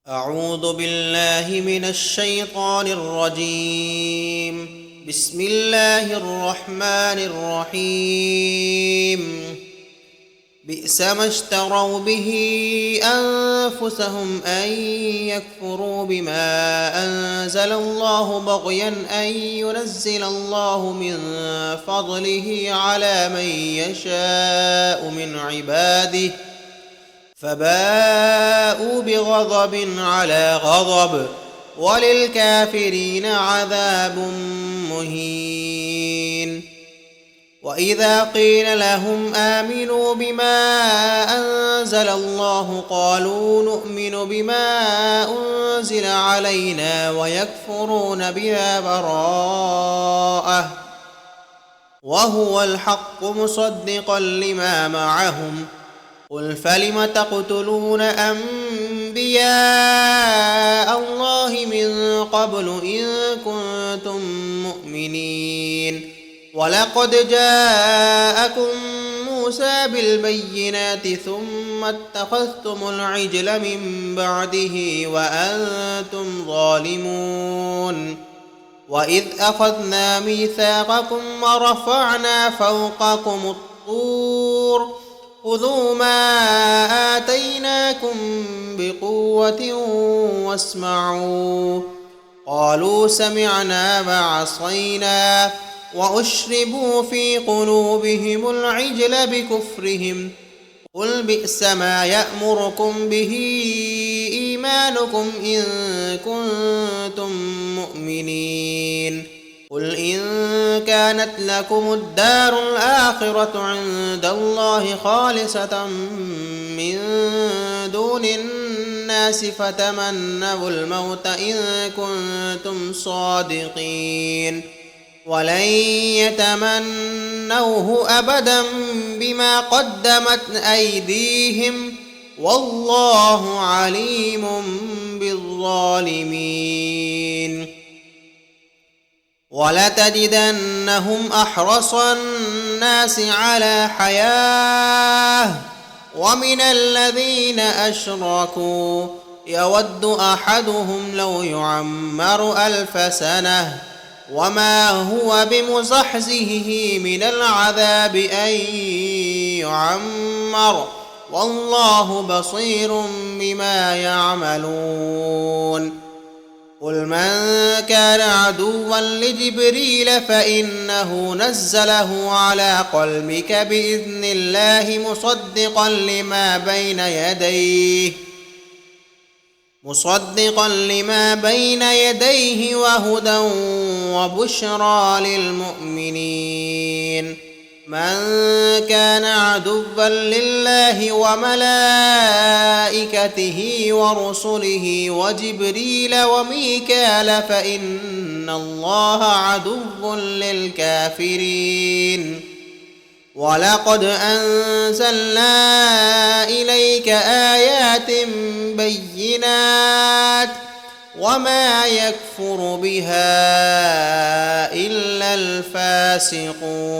أعوذ بالله من الشيطان الرجيم بسم الله الرحمن الرحيم بئس ما اشتروا به أنفسهم أن يكفروا بما أنزل الله بغيا أن ينزل الله من فضله على من يشاء من عباده فباءوا بغضب على غضب وللكافرين عذاب مهين. وإذا قيل لهم آمنوا بما أنزل الله قالوا نؤمن بما أنزل علينا ويكفرون بما براءه وهو الحق مصدقا لما معهم قل فلم تقتلون أنبياء الله من قبل إن كنتم مؤمنين ولقد جاءكم موسى بالبينات ثم اتخذتم العجل من بعده وأنتم ظالمون. وإذ أخذنا ميثاقكم ورفعنا فوقكم الطور خذوا ما آتيناكم بقوة واسمعوا قالوا سمعنا وعصينا وأشربوا في قلوبهم العجل بكفرهم قل بئس ما يأمركم به إيمانكم إن كنتم مؤمنين. قل إن كانت لكم الدار الآخرة عند الله خالصة من دون الناس فتمنوا الموت إن كنتم صادقين ولن يتمنوه أبدا بما قدمت أيديهم والله عليم بالظالمين. ولتجدنهم أحرص الناس على حياة ومن الذين أشركوا يود أحدهم لو يعمر 1000 سنة وما هو بمزحزحه من العذاب أن يعمر والله بصير بما يعملون. قل من كان عدوا لجبريل فإنه نزله على قلبك بإذن الله مصدقا لما بين يديه وهدى وبشرى للمؤمنين. من كان عدوا لله وملائكته ورسله وجبريل وميكال فإن الله عدو للكافرين. ولقد أنزلنا إليك آيات بينات وما يكفر بها إلا الفاسقون.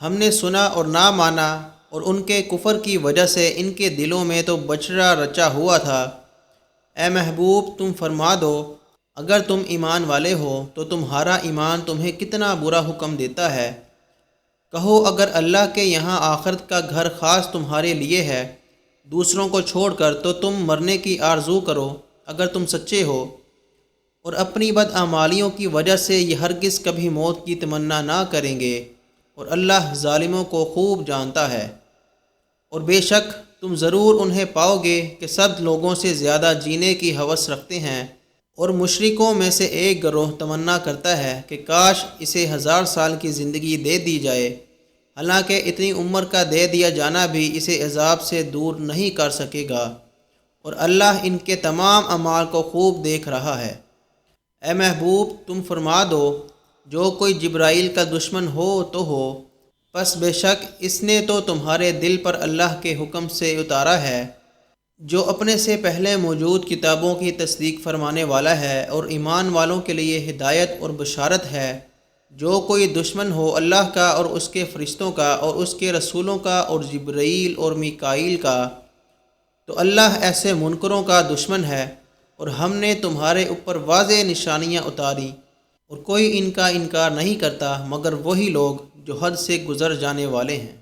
ہم نے سنا اور نہ مانا، اور ان کے کفر کی وجہ سے ان کے دلوں میں تو بچڑا رچا ہوا تھا۔ اے محبوب تم فرما دو، اگر تم ایمان والے ہو تو تمہارا ایمان تمہیں کتنا برا حکم دیتا ہے۔ کہو اگر اللہ کے یہاں آخرت کا گھر خاص تمہارے لیے ہے دوسروں کو چھوڑ کر، تو تم مرنے کی آرزو کرو اگر تم سچے ہو، اور اپنی بدعمالیوں کی وجہ سے یہ ہرگز کبھی موت کی تمنا نہ کریں گے، اور اللہ ظالموں کو خوب جانتا ہے۔ اور بے شک تم ضرور انہیں پاؤ گے کہ سب لوگوں سے زیادہ جینے کی ہوس رکھتے ہیں، اور مشرکوں میں سے ایک گروہ تمنا کرتا ہے کہ کاش اسے 1000 سال کی زندگی دے دی جائے، حالانکہ اتنی عمر کا دے دیا جانا بھی اسے عذاب سے دور نہیں کر سکے گا، اور اللہ ان کے تمام اعمال کو خوب دیکھ رہا ہے۔ اے محبوب تم فرما دو، جو کوئی جبرائیل کا دشمن ہو تو ہو، پس بے شک اس نے تو تمہارے دل پر اللہ کے حکم سے اتارا ہے، جو اپنے سے پہلے موجود کتابوں کی تصدیق فرمانے والا ہے، اور ایمان والوں کے لیے ہدایت اور بشارت ہے۔ جو کوئی دشمن ہو اللہ کا اور اس کے فرشتوں کا اور اس کے رسولوں کا اور جبرائیل اور میکائیل کا، تو اللہ ایسے منکروں کا دشمن ہے، اور ہم نے تمہارے اوپر واضح نشانیاں اتاری، اور کوئی ان کا انکار نہیں کرتا مگر وہی لوگ جو حد سے گزر جانے والے ہیں۔